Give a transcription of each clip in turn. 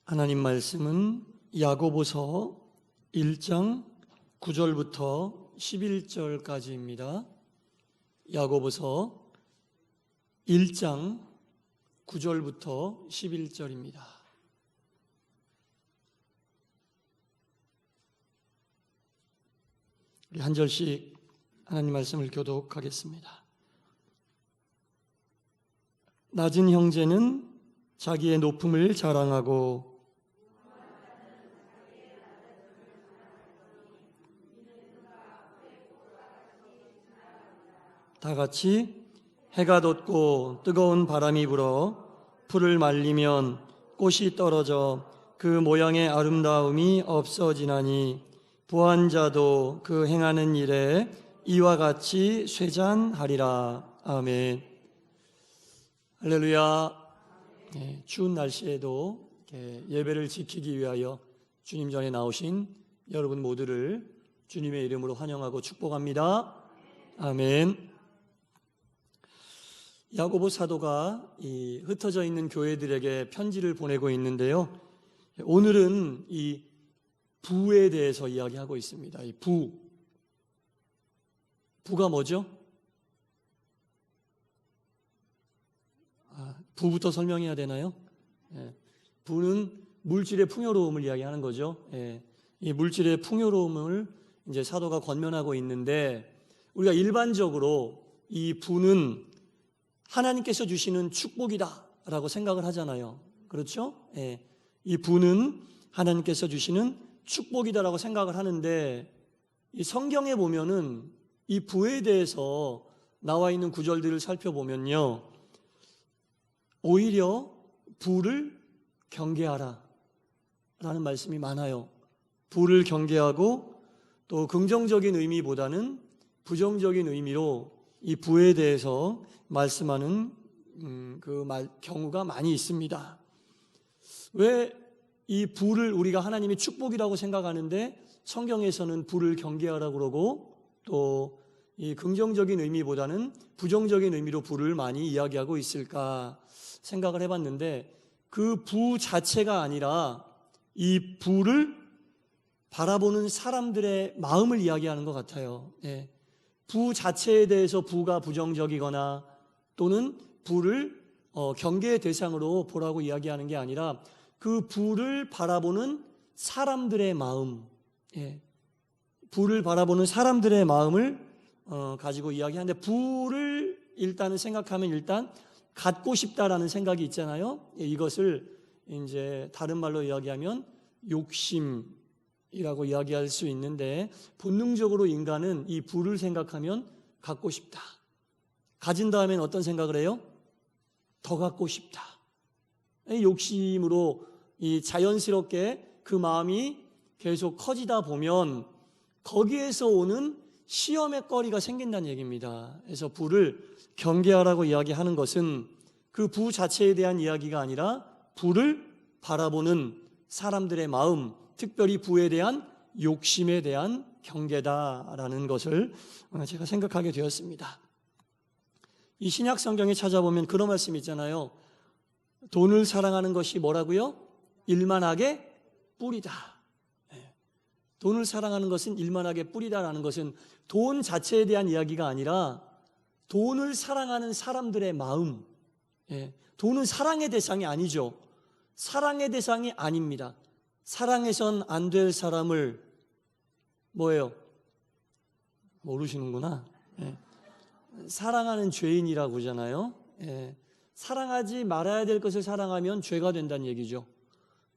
하나님 말씀은 야고보서 1장 9절부터 11절까지입니다. 야고보서 1장 9절부터 11절입니다. 우리 한 절씩 하나님 말씀을 교독하겠습니다. 낮은 형제는 자기의 높음을 자랑하고 다 같이 해가 돋고 뜨거운 바람이 불어 풀을 말리면 꽃이 떨어져 그 모양의 아름다움이 없어지나니 부한 자도 그 행하는 일에 이와 같이 쇠잔하리라. 아멘. 할렐루야. 추운 날씨에도 예배를 지키기 위하여 주님 전에 나오신 여러분 모두를 주님의 이름으로 환영하고 축복합니다. 아멘. 야고보 사도가 이 흩어져 있는 교회들에게 편지를 보내고 있는데요. 오늘은 이 부에 대해서 이야기하고 있습니다. 이 부가 뭐죠? 부부터 설명해야 되나요? 부는 물질의 풍요로움을 이야기하는 거죠. 이 물질의 풍요로움을 이제 사도가 권면하고 있는데, 우리가 일반적으로 이 부는 하나님께서 주시는 축복이다라고 생각을 하잖아요. 그렇죠? 이 부는 하나님께서 주시는 축복이다라고 생각을 하는데, 이 성경에 보면은 이 부에 대해서 나와 있는 구절들을 살펴보면요, 오히려 부를 경계하라 라는 말씀이 많아요. 부를 경계하고 또 긍정적인 의미보다는 부정적인 의미로 이 부에 대해서 말씀하는 경우가 많이 있습니다. 왜 이 부를 우리가 하나님의 축복이라고 생각하는데 성경에서는 부를 경계하라고 그러고 또 이 긍정적인 의미보다는 부정적인 의미로 부를 많이 이야기하고 있을까 생각을 해봤는데, 그 부 자체가 아니라 이 부를 바라보는 사람들의 마음을 이야기하는 것 같아요. 부 자체에 대해서 부가 부정적이거나 또는 부를 경계의 대상으로 보라고 이야기하는 게 아니라 그 부를 바라보는 사람들의 마음, 부를 바라보는 사람들의 마음을 가지고 이야기하는데, 부를 일단은 생각하면 일단 갖고 싶다라는 생각이 있잖아요. 이것을 이제 다른 말로 이야기하면 욕심이라고 이야기할 수 있는데, 본능적으로 인간은 이 부를 생각하면 갖고 싶다. 가진 다음엔 어떤 생각을 해요? 더 갖고 싶다. 이 욕심으로 이 자연스럽게 그 마음이 계속 커지다 보면 거기에서 오는 시험의 거리가 생긴다는 얘기입니다. 그래서 부를 경계하라고 이야기하는 것은 그 부 자체에 대한 이야기가 아니라 부를 바라보는 사람들의 마음, 특별히 부에 대한 욕심에 대한 경계다라는 것을 제가 생각하게 되었습니다. 이 신약 성경에 찾아보면 그런 말씀이 있잖아요. 돈을 사랑하는 것이 뭐라고요? 일만하게 뿌리다. 돈을 사랑하는 것은 일만하게 뿌리다라는 것은 돈 자체에 대한 이야기가 아니라 돈을 사랑하는 사람들의 마음. 돈은 사랑의 대상이 아니죠. 사랑의 대상이 아닙니다. 사랑해선 안 될 사람을 뭐예요? 모르시는구나. 사랑하는 죄인이라고 하잖아요. 사랑하지 말아야 될 것을 사랑하면 죄가 된다는 얘기죠.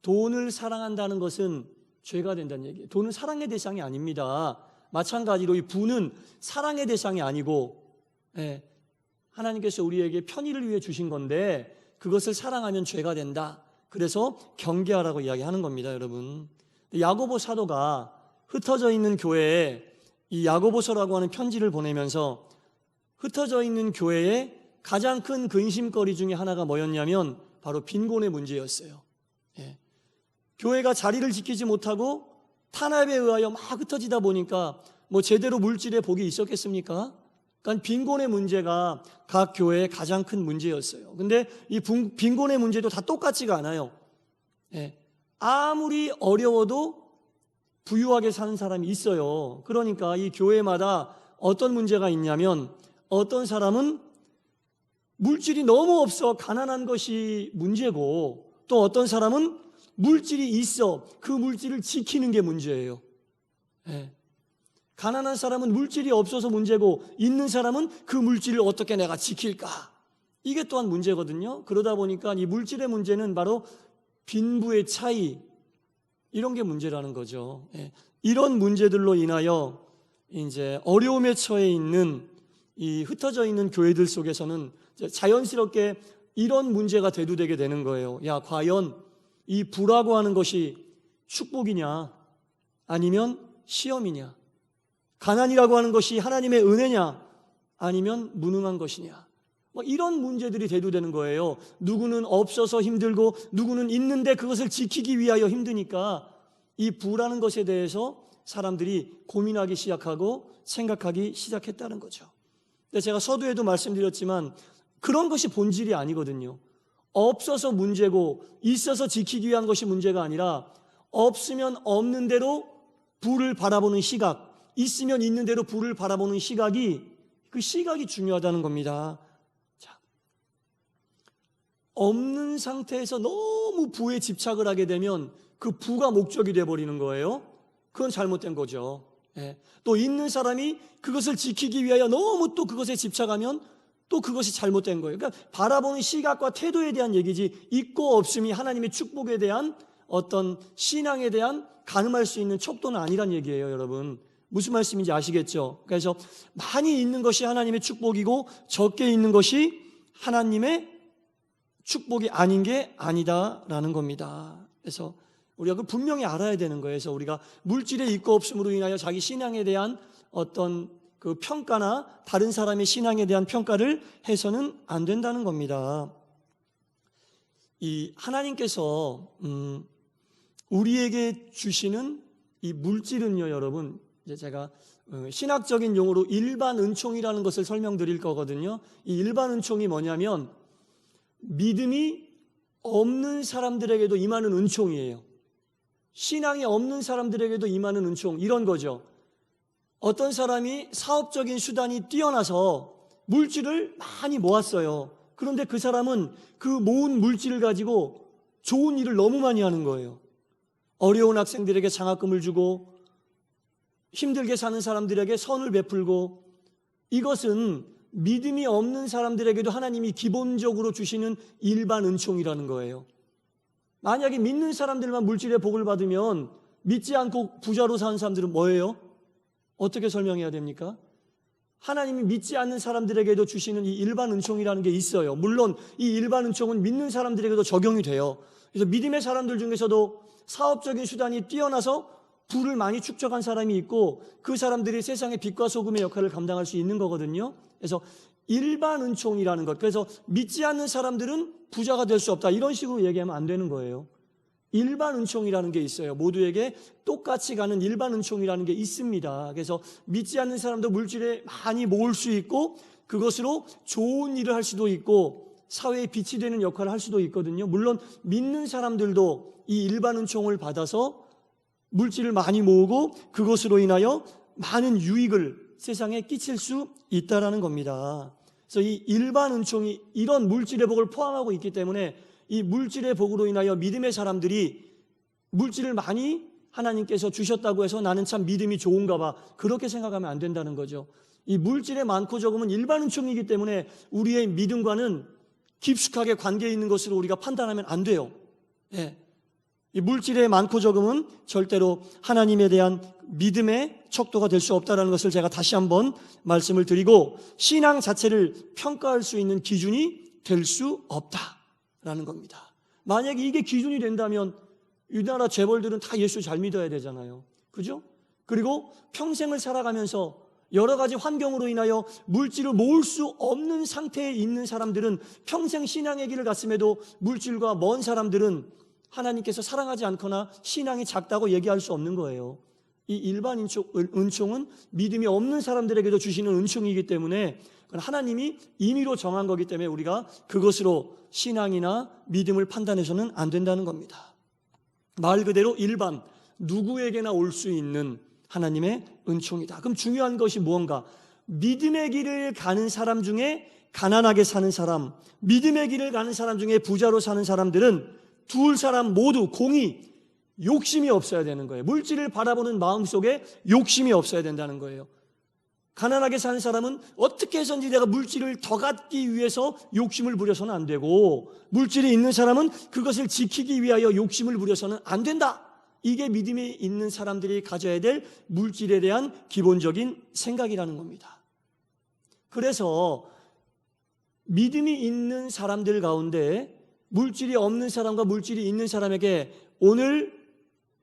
돈을 사랑한다는 것은 죄가 된다는 얘기예요. 돈은 사랑의 대상이 아닙니다. 마찬가지로 이 부는 사랑의 대상이 아니고 하나님께서 우리에게 편의를 위해 주신 건데 그것을 사랑하면 죄가 된다. 그래서 경계하라고 이야기하는 겁니다, 여러분. 야고보 사도가 흩어져 있는 교회에 이 야고보서라고 하는 편지를 보내면서 흩어져 있는 교회의 가장 큰 근심거리 중에 하나가 뭐였냐면 바로 빈곤의 문제였어요. 교회가 자리를 지키지 못하고 탄압에 의하여 막 흩어지다 보니까 뭐 제대로 물질의 복이 있었겠습니까? 그러니까 빈곤의 문제가 각 교회의 가장 큰 문제였어요. 근데 이 빈곤의 문제도 다 똑같지가 않아요. 아무리 어려워도 부유하게 사는 사람이 있어요. 그러니까 이 교회마다 어떤 문제가 있냐면 어떤 사람은 물질이 너무 없어 가난한 것이 문제고, 또 어떤 사람은 물질이 있어 그 물질을 지키는 게 문제예요. 예. 가난한 사람은 물질이 없어서 문제고, 있는 사람은 그 물질을 어떻게 내가 지킬까, 이게 또한 문제거든요. 그러다 보니까 이 물질의 문제는 바로 빈부의 차이, 이런 게 문제라는 거죠. 예. 이런 문제들로 인하여 이제 어려움에 처해 있는 이 흩어져 있는 교회들 속에서는 자연스럽게 이런 문제가 대두되게 되는 거예요. 야, 과연 이 부라고 하는 것이 축복이냐, 아니면 시험이냐? 가난이라고 하는 것이 하나님의 은혜냐, 아니면 무능한 것이냐? 이런 문제들이 대두되는 거예요. 누구는 없어서 힘들고 누구는 있는데 그것을 지키기 위하여 힘드니까 이 부라는 것에 대해서 사람들이 고민하기 시작하고 생각하기 시작했다는 거죠. 근데 제가 서두에도 말씀드렸지만 그런 것이 본질이 아니거든요. 없어서 문제고 있어서 지키기 위한 것이 문제가 아니라, 없으면 없는 대로 부를 바라보는 시각, 있으면 있는 대로 부를 바라보는 시각이, 그 시각이 중요하다는 겁니다. 자, 없는 상태에서 너무 부에 집착을 하게 되면 그 부가 목적이 되어버리는 거예요. 그건 잘못된 거죠. 예. 또 있는 사람이 그것을 지키기 위하여 너무 또 그것에 집착하면 또 그것이 잘못된 거예요. 그러니까 바라보는 시각과 태도에 대한 얘기지, 있고 없음이 하나님의 축복에 대한 어떤 신앙에 대한 가늠할 수 있는 척도는 아니란 얘기예요, 여러분. 무슨 말씀인지 아시겠죠? 그래서 많이 있는 것이 하나님의 축복이고 적게 있는 것이 하나님의 축복이 아닌 게 아니다라는 겁니다. 그래서 우리가 그걸 분명히 알아야 되는 거예요. 그래서 우리가 물질의 있고 없음으로 인하여 자기 신앙에 대한 어떤 그 평가나 다른 사람의 신앙에 대한 평가를 해서는 안 된다는 겁니다. 이 하나님께서 우리에게 주시는 이 물질은요, 여러분, 이제 제가 신학적인 용어로 일반 은총이라는 것을 설명드릴 거거든요. 이 일반 은총이 뭐냐면 믿음이 없는 사람들에게도 임하는 은총이에요. 신앙이 없는 사람들에게도 임하는 은총, 이런 거죠. 어떤 사람이 사업적인 수단이 뛰어나서 물질을 많이 모았어요. 그런데 그 사람은 그 모은 물질을 가지고 좋은 일을 너무 많이 하는 거예요. 어려운 학생들에게 장학금을 주고 힘들게 사는 사람들에게 선을 베풀고, 이것은 믿음이 없는 사람들에게도 하나님이 기본적으로 주시는 일반 은총이라는 거예요. 만약에 믿는 사람들만 물질의 복을 받으면 믿지 않고 부자로 사는 사람들은 뭐예요? 어떻게 설명해야 됩니까? 하나님이 믿지 않는 사람들에게도 주시는 이 일반 은총이라는 게 있어요. 물론 이 일반 은총은 믿는 사람들에게도 적용이 돼요. 그래서 믿음의 사람들 중에서도 사업적인 수단이 뛰어나서 부를 많이 축적한 사람이 있고, 그 사람들이 세상의 빛과 소금의 역할을 감당할 수 있는 거거든요. 그래서 일반 은총이라는 것, 그래서 믿지 않는 사람들은 부자가 될 수 없다, 이런 식으로 얘기하면 안 되는 거예요. 일반 은총이라는 게 있어요. 모두에게 똑같이 가는 일반 은총이라는 게 있습니다. 그래서 믿지 않는 사람도 물질에 많이 모을 수 있고 그것으로 좋은 일을 할 수도 있고 사회에 빛이 되는 역할을 할 수도 있거든요. 물론 믿는 사람들도 이 일반 은총을 받아서 물질을 많이 모으고 그것으로 인하여 많은 유익을 세상에 끼칠 수 있다는 겁니다. 그래서 이 일반 은총이 이런 물질의 복을 포함하고 있기 때문에 이 물질의 복으로 인하여 믿음의 사람들이 물질을 많이 하나님께서 주셨다고 해서 나는 참 믿음이 좋은가 봐, 그렇게 생각하면 안 된다는 거죠. 이 물질의 많고 적음은 일반 은총이기 때문에 우리의 믿음과는 깊숙하게 관계 있는 것으로 우리가 판단하면 안 돼요. 예. 이 물질의 많고 적음은 절대로 하나님에 대한 믿음의 척도가 될 수 없다는 것을 제가 다시 한번 말씀을 드리고, 신앙 자체를 평가할 수 있는 기준이 될 수 없다라는 겁니다. 만약에 이게 기준이 된다면 우리나라 재벌들은 다 예수 잘 믿어야 되잖아요. 그죠? 그리고 평생을 살아가면서 여러 가지 환경으로 인하여 물질을 모을 수 없는 상태에 있는 사람들은, 평생 신앙의 길을 갔음에도 물질과 먼 사람들은 하나님께서 사랑하지 않거나 신앙이 작다고 얘기할 수 없는 거예요. 이 일반 은총은 믿음이 없는 사람들에게도 주시는 은총이기 때문에 하나님이 임의로 정한 거기 때문에 우리가 그것으로 신앙이나 믿음을 판단해서는 안 된다는 겁니다. 말 그대로 일반 누구에게나 올 수 있는 하나님의 은총이다. 그럼 중요한 것이 무언가? 믿음의 길을 가는 사람 중에 가난하게 사는 사람, 믿음의 길을 가는 사람 중에 부자로 사는 사람들은 둘 사람 모두 공의, 욕심이 없어야 되는 거예요. 물질을 바라보는 마음속에 욕심이 없어야 된다는 거예요. 가난하게 사는 사람은 어떻게 해서든지 내가 물질을 더 갖기 위해서 욕심을 부려서는 안 되고, 물질이 있는 사람은 그것을 지키기 위하여 욕심을 부려서는 안 된다. 이게 믿음이 있는 사람들이 가져야 될 물질에 대한 기본적인 생각이라는 겁니다. 그래서 믿음이 있는 사람들 가운데 물질이 없는 사람과 물질이 있는 사람에게 오늘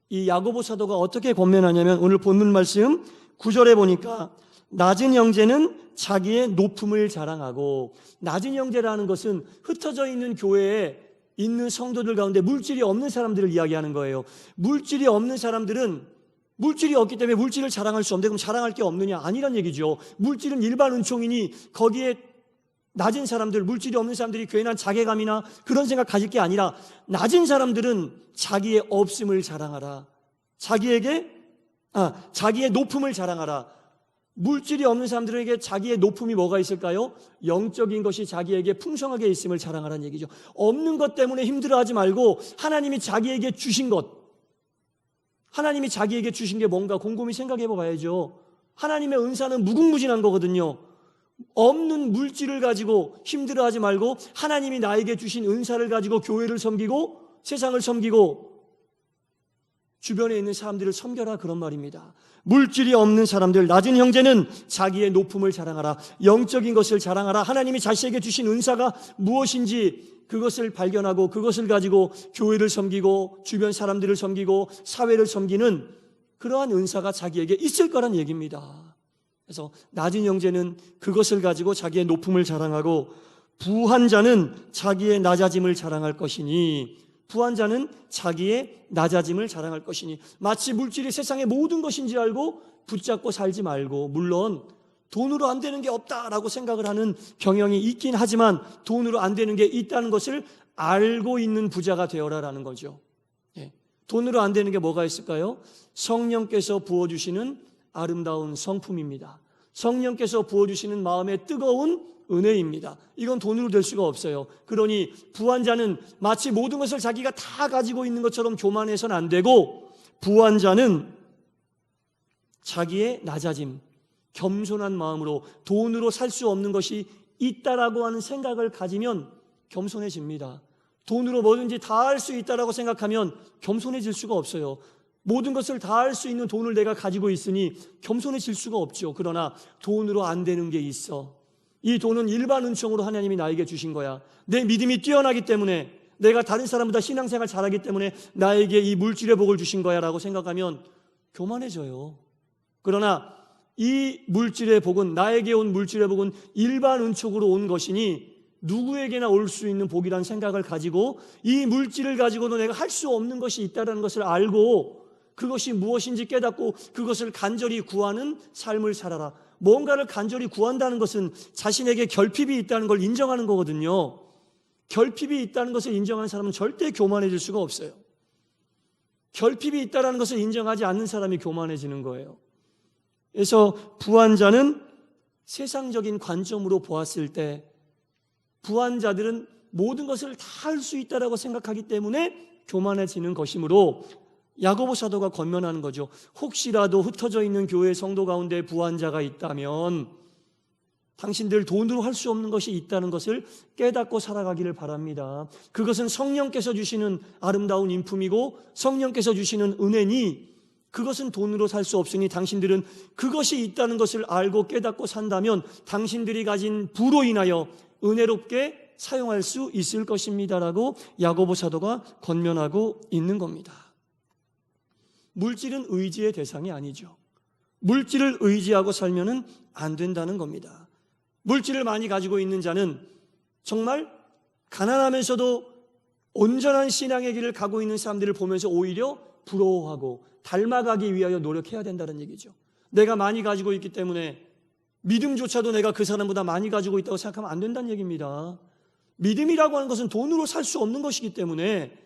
이 야고보 사도가 어떻게 권면하냐면, 오늘 본문 말씀 9절에 보니까 낮은 형제는 자기의 높음을 자랑하고, 낮은 형제라는 것은 흩어져 있는 교회에 있는 성도들 가운데 물질이 없는 사람들을 이야기하는 거예요. 물질이 없는 사람들은 물질이 없기 때문에 물질을 자랑할 수 없는데 그럼 자랑할 게 없느냐? 아니란 얘기죠. 물질은 일반 은총이니 거기에 낮은 사람들, 물질이 없는 사람들이 괜한 자괴감이나 그런 생각 가질 게 아니라, 낮은 사람들은 자기의 없음을 자랑하라. 자기의 높음을 자랑하라. 물질이 없는 사람들에게 자기의 높음이 뭐가 있을까요? 영적인 것이 자기에게 풍성하게 있음을 자랑하라는 얘기죠. 없는 것 때문에 힘들어하지 말고 하나님이 자기에게 주신 것, 하나님이 자기에게 주신 게 뭔가 곰곰이 생각해 봐야죠. 하나님의 은사는 무궁무진한 거거든요. 없는 물질을 가지고 힘들어하지 말고 하나님이 나에게 주신 은사를 가지고 교회를 섬기고 세상을 섬기고 주변에 있는 사람들을 섬겨라, 그런 말입니다. 물질이 없는 사람들, 낮은 형제는 자기의 높음을 자랑하라. 영적인 것을 자랑하라. 하나님이 자신에게 주신 은사가 무엇인지 그것을 발견하고 그것을 가지고 교회를 섬기고 주변 사람들을 섬기고 사회를 섬기는 그러한 은사가 자기에게 있을 거란 얘기입니다. 그래서 낮은 형제는 그것을 가지고 자기의 높음을 자랑하고, 부한 자는 자기의 낮아짐을 자랑할 것이니, 부한 자는 자기의 낮아짐을 자랑할 것이니, 마치 물질이 세상의 모든 것인지 알고 붙잡고 살지 말고, 물론 돈으로 안 되는 게 없다라고 생각을 하는 경향이 있긴 하지만 돈으로 안 되는 게 있다는 것을 알고 있는 부자가 되어라라는 거죠. 돈으로 안 되는 게 뭐가 있을까요? 성령께서 부어주시는 아름다운 성품입니다. 성령께서 부어주시는 마음의 뜨거운 은혜입니다. 이건 돈으로 될 수가 없어요. 그러니 부한 자는 마치 모든 것을 자기가 다 가지고 있는 것처럼 교만해서는 안 되고, 부한 자는 자기의 낮아짐, 겸손한 마음으로 돈으로 살 수 없는 것이 있다라고 하는 생각을 가지면 겸손해집니다. 돈으로 뭐든지 다 할 수 있다라고 생각하면 겸손해질 수가 없어요. 모든 것을 다 할 수 있는 돈을 내가 가지고 있으니 겸손해질 수가 없죠. 그러나 돈으로 안 되는 게 있어. 이 돈은 일반 은총으로 하나님이 나에게 주신 거야. 내 믿음이 뛰어나기 때문에, 내가 다른 사람보다 신앙생활 잘하기 때문에 나에게 이 물질의 복을 주신 거야 라고 생각하면 교만해져요. 그러나 이 물질의 복은, 나에게 온 물질의 복은 일반 은총으로 온 것이니 누구에게나 올 수 있는 복이라는 생각을 가지고, 이 물질을 가지고도 내가 할 수 없는 것이 있다는 것을 알고 그것이 무엇인지 깨닫고 그것을 간절히 구하는 삶을 살아라. 뭔가를 간절히 구한다는 것은 자신에게 결핍이 있다는 걸 인정하는 거거든요. 결핍이 있다는 것을 인정하는 사람은 절대 교만해질 수가 없어요. 결핍이 있다는 것을 인정하지 않는 사람이 교만해지는 거예요. 그래서 부한 자는 세상적인 관점으로 보았을 때, 부한 자들은 모든 것을 다 할 수 있다고 생각하기 때문에 교만해지는 것이므로 야고보 사도가 권면하는 거죠. 혹시라도 흩어져 있는 교회 성도 가운데 부한 자가 있다면 당신들 돈으로 할 수 없는 것이 있다는 것을 깨닫고 살아가기를 바랍니다. 그것은 성령께서 주시는 아름다운 인품이고 성령께서 주시는 은혜니, 그것은 돈으로 살 수 없으니 당신들은 그것이 있다는 것을 알고 깨닫고 산다면 당신들이 가진 부로 인하여 은혜롭게 사용할 수 있을 것입니다라고 야고보 사도가 권면하고 있는 겁니다. 물질은 의지의 대상이 아니죠. 물질을 의지하고 살면은 안 된다는 겁니다. 물질을 많이 가지고 있는 자는 정말 가난하면서도 온전한 신앙의 길을 가고 있는 사람들을 보면서 오히려 부러워하고 닮아가기 위하여 노력해야 된다는 얘기죠. 내가 많이 가지고 있기 때문에 믿음조차도 내가 그 사람보다 많이 가지고 있다고 생각하면 안 된다는 얘기입니다. 믿음이라고 하는 것은 돈으로 살 수 없는 것이기 때문에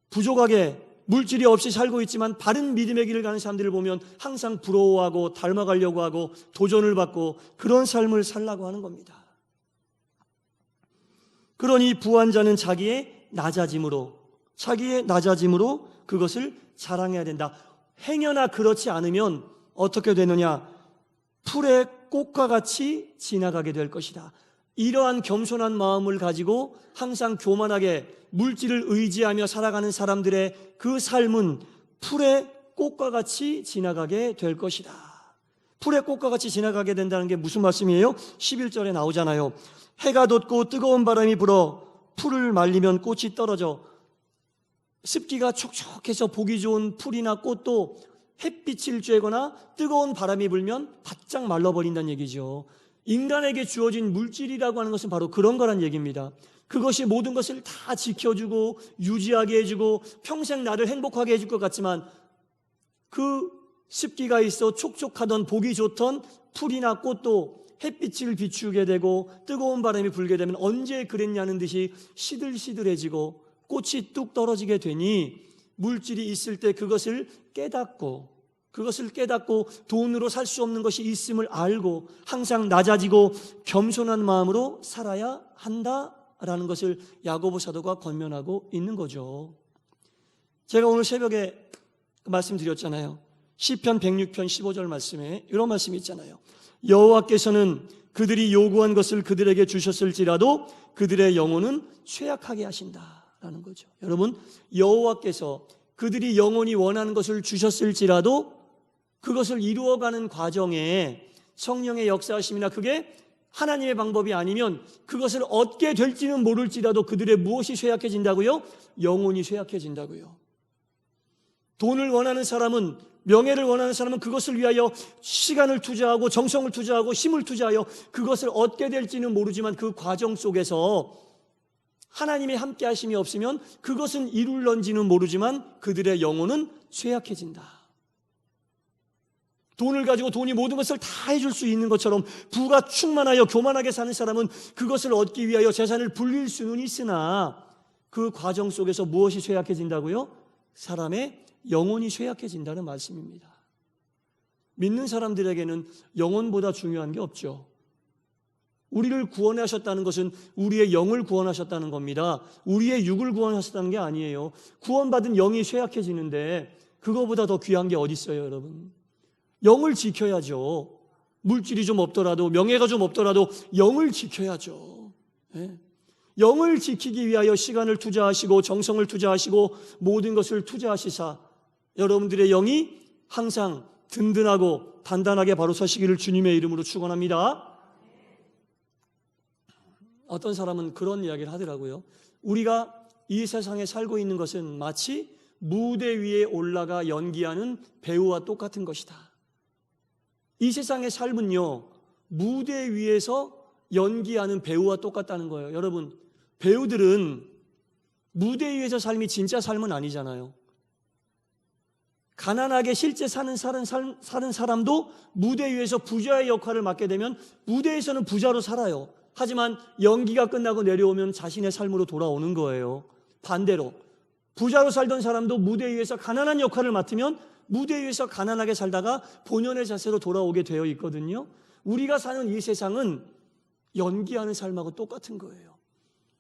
부족하게 물질이 없이 살고 있지만 바른 믿음의 길을 가는 사람들을 보면 항상 부러워하고 닮아가려고 하고 도전을 받고 그런 삶을 살라고 하는 겁니다. 그러니 부한 자는 자기의 낮아짐으로 그것을 자랑해야 된다. 행여나 그렇지 않으면 어떻게 되느냐? 풀의 꽃과 같이 지나가게 될 것이다. 이러한 겸손한 마음을 가지고 항상 교만하게 물질을 의지하며 살아가는 사람들의 그 삶은 풀의 꽃과 같이 지나가게 될 것이다. 풀의 꽃과 같이 지나가게 된다는 게 무슨 말씀이에요? 11절에 나오잖아요. 해가 돋고 뜨거운 바람이 불어 풀을 말리면 꽃이 떨어져. 습기가 촉촉해서 보기 좋은 풀이나 꽃도 햇빛을 쬐거나 뜨거운 바람이 불면 바짝 말라버린다는 얘기죠. 인간에게 주어진 물질이라고 하는 것은 바로 그런 거란 얘기입니다. 그것이 모든 것을 다 지켜주고 유지하게 해주고 평생 나를 행복하게 해줄 것 같지만 그 습기가 있어 촉촉하던 보기 좋던 풀이나 꽃도 햇빛을 비추게 되고 뜨거운 바람이 불게 되면 언제 그랬냐는 듯이 시들시들해지고 꽃이 뚝 떨어지게 되니 물질이 있을 때 그것을 깨닫고 돈으로 살 수 없는 것이 있음을 알고 항상 낮아지고 겸손한 마음으로 살아야 한다라는 것을 야고보 사도가 권면하고 있는 거죠. 제가 오늘 새벽에 말씀드렸잖아요. 시편 106편 15절 말씀에 이런 말씀이 있잖아요. 여호와께서는 그들이 요구한 것을 그들에게 주셨을지라도 그들의 영혼은 쇠약하게 하신다라는 거죠. 여러분, 여호와께서 그들이 영혼이 원하는 것을 주셨을지라도 그것을 이루어가는 과정에 성령의 역사하심이나 그게 하나님의 방법이 아니면 그것을 얻게 될지는 모를지라도 그들의 무엇이 쇠약해진다고요? 영혼이 쇠약해진다고요. 돈을 원하는 사람은, 명예를 원하는 사람은 그것을 위하여 시간을 투자하고 정성을 투자하고 힘을 투자하여 그것을 얻게 될지는 모르지만 그 과정 속에서 하나님의 함께 하심이 없으면 그것은 이룰런지는 모르지만 그들의 영혼은 쇠약해진다. 돈을 가지고 돈이 모든 것을 다 해줄 수 있는 것처럼 부가 충만하여 교만하게 사는 사람은 그것을 얻기 위하여 재산을 불릴 수는 있으나 그 과정 속에서 무엇이 쇠약해진다고요? 사람의 영혼이 쇠약해진다는 말씀입니다. 믿는 사람들에게는 영혼보다 중요한 게 없죠. 우리를 구원하셨다는 것은 우리의 영을 구원하셨다는 겁니다. 우리의 육을 구원하셨다는 게 아니에요. 구원받은 영이 쇠약해지는데 그거보다 더 귀한 게 어디 있어요, 여러분? 영을 지켜야죠. 물질이 좀 없더라도, 명예가 좀 없더라도 영을 지켜야죠. 네. 영을 지키기 위하여 시간을 투자하시고 정성을 투자하시고 모든 것을 투자하시사 여러분들의 영이 항상 든든하고 단단하게 바로 서시기를 주님의 이름으로 축원합니다. 어떤 사람은 그런 이야기를 하더라고요. 우리가 이 세상에 살고 있는 것은 마치 무대 위에 올라가 연기하는 배우와 똑같은 것이다. 이 세상의 삶은요, 무대 위에서 연기하는 배우와 똑같다는 거예요. 여러분, 배우들은 무대 위에서 삶이 진짜 삶은 아니잖아요. 가난하게 실제 사는 사람도 무대 위에서 부자의 역할을 맡게 되면 무대에서는 부자로 살아요. 하지만 연기가 끝나고 내려오면 자신의 삶으로 돌아오는 거예요. 반대로 부자로 살던 사람도 무대 위에서 가난한 역할을 맡으면 무대 위에서 가난하게 살다가 본연의 자세로 돌아오게 되어 있거든요. 우리가 사는 이 세상은 연기하는 삶하고 똑같은 거예요.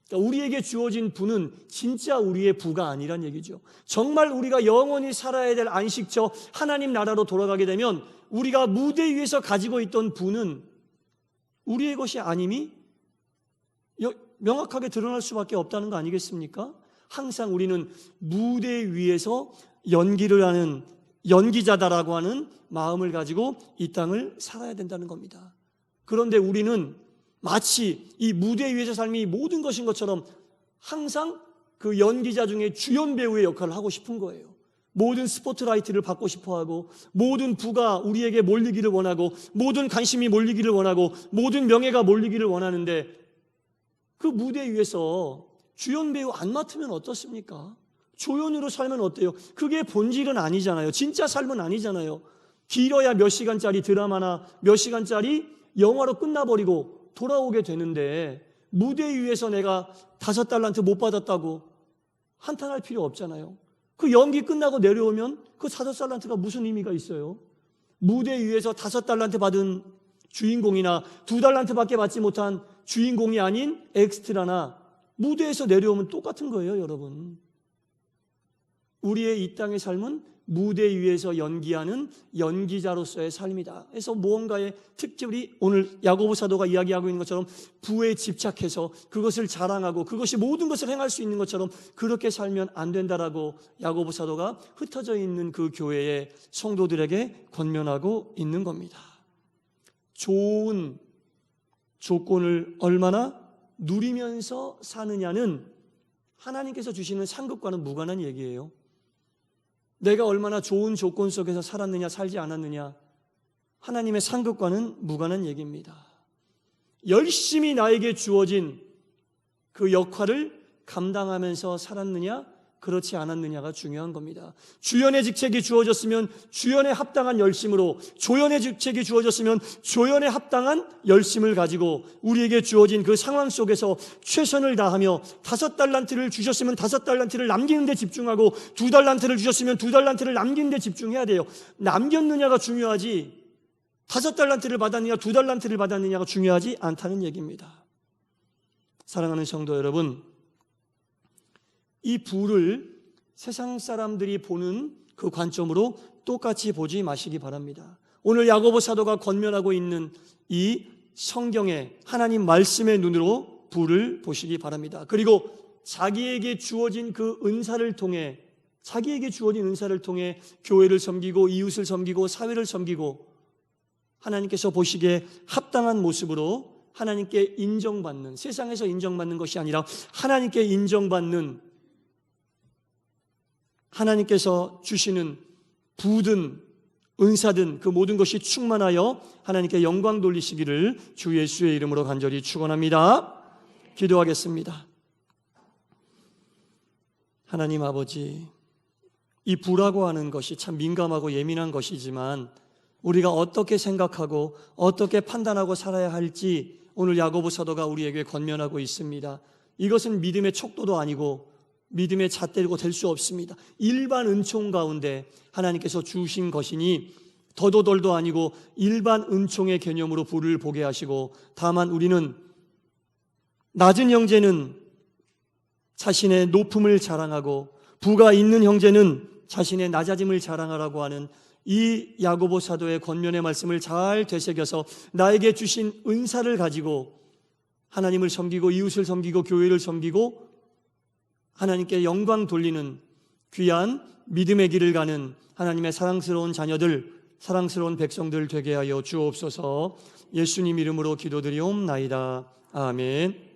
그러니까 우리에게 주어진 부는 진짜 우리의 부가 아니란 얘기죠. 정말 우리가 영원히 살아야 될 안식처 하나님 나라로 돌아가게 되면 우리가 무대 위에서 가지고 있던 부는 우리의 것이 아님이 명확하게 드러날 수밖에 없다는 거 아니겠습니까? 항상 우리는 무대 위에서 연기를 하는 연기자다라고 하는 마음을 가지고 이 땅을 살아야 된다는 겁니다. 그런데 우리는 마치 이 무대 위에서 삶이 모든 것인 것처럼 항상 그 연기자 중에 주연 배우의 역할을 하고 싶은 거예요. 모든 스포트라이트를 받고 싶어하고 모든 부가 우리에게 몰리기를 원하고 모든 관심이 몰리기를 원하고 모든 명예가 몰리기를 원하는데 그 무대 위에서 주연 배우 안 맡으면 어떻습니까? 조연으로 살면 어때요? 그게 본질은 아니잖아요. 진짜 삶은 아니잖아요. 길어야 몇 시간짜리 드라마나 몇 시간짜리 영화로 끝나버리고 돌아오게 되는데 무대 위에서 내가 5달란트 못 받았다고 한탄할 필요 없잖아요. 그 연기 끝나고 내려오면 그 5달란트가 무슨 의미가 있어요? 무대 위에서 5달란트 받은 주인공이나 2달란트밖에 받지 못한 주인공이 아닌 엑스트라나 무대에서 내려오면 똑같은 거예요, 여러분. 우리의 이 땅의 삶은 무대 위에서 연기하는 연기자로서의 삶이다. 그래서 무언가에 특별히 오늘 야고보 사도가 이야기하고 있는 것처럼 부에 집착해서 그것을 자랑하고 그것이 모든 것을 행할 수 있는 것처럼 그렇게 살면 안 된다라고 야고보 사도가 흩어져 있는 그 교회의 성도들에게 권면하고 있는 겁니다. 좋은 조건을 얼마나 누리면서 사느냐는 하나님께서 주시는 상급과는 무관한 얘기예요. 내가 얼마나 좋은 조건 속에서 살았느냐 살지 않았느냐, 하나님의 상급과는 무관한 얘기입니다. 열심히 나에게 주어진 그 역할을 감당하면서 살았느냐 그렇지 않았느냐가 중요한 겁니다. 주연의 직책이 주어졌으면 주연에 합당한 열심으로, 조연의 직책이 주어졌으면 조연에 합당한 열심을 가지고 우리에게 주어진 그 상황 속에서 최선을 다하며 5달란트를 주셨으면 5달란트를 남기는 데 집중하고 2달란트를 주셨으면 2달란트를 남기는 데 집중해야 돼요. 남겼느냐가 중요하지 5달란트를 받았느냐 2달란트를 받았느냐가 중요하지 않다는 얘기입니다. 사랑하는 성도 여러분, 이 부를 세상 사람들이 보는 그 관점으로 똑같이 보지 마시기 바랍니다. 오늘 야고보 사도가 권면하고 있는 이 성경의 하나님 말씀의 눈으로 부를 보시기 바랍니다. 그리고 자기에게 주어진 그 은사를 통해, 자기에게 주어진 은사를 통해 교회를 섬기고 이웃을 섬기고 사회를 섬기고 하나님께서 보시기에 합당한 모습으로 하나님께 인정받는, 세상에서 인정받는 것이 아니라 하나님께 인정받는, 하나님께서 주시는 부든 은사든 그 모든 것이 충만하여 하나님께 영광 돌리시기를 주 예수의 이름으로 간절히 축원합니다. 기도하겠습니다. 하나님 아버지, 이 부라고 하는 것이 참 민감하고 예민한 것이지만 우리가 어떻게 생각하고 어떻게 판단하고 살아야 할지 오늘 야고보 사도가 우리에게 권면하고 있습니다. 이것은 믿음의 척도도 아니고 믿음의 잣대고 될 수 없습니다. 일반 은총 가운데 하나님께서 주신 것이니 더도덜도 아니고 일반 은총의 개념으로 부를 보게 하시고, 다만 우리는 낮은 형제는 자신의 높음을 자랑하고 부가 있는 형제는 자신의 낮아짐을 자랑하라고 하는 이 야고보 사도의 권면의 말씀을 잘 되새겨서 나에게 주신 은사를 가지고 하나님을 섬기고 이웃을 섬기고 교회를 섬기고 하나님께 영광 돌리는 귀한 믿음의 길을 가는 하나님의 사랑스러운 자녀들, 사랑스러운 백성들 되게 하여 주옵소서. 예수님 이름으로 기도드리옵나이다. 아멘.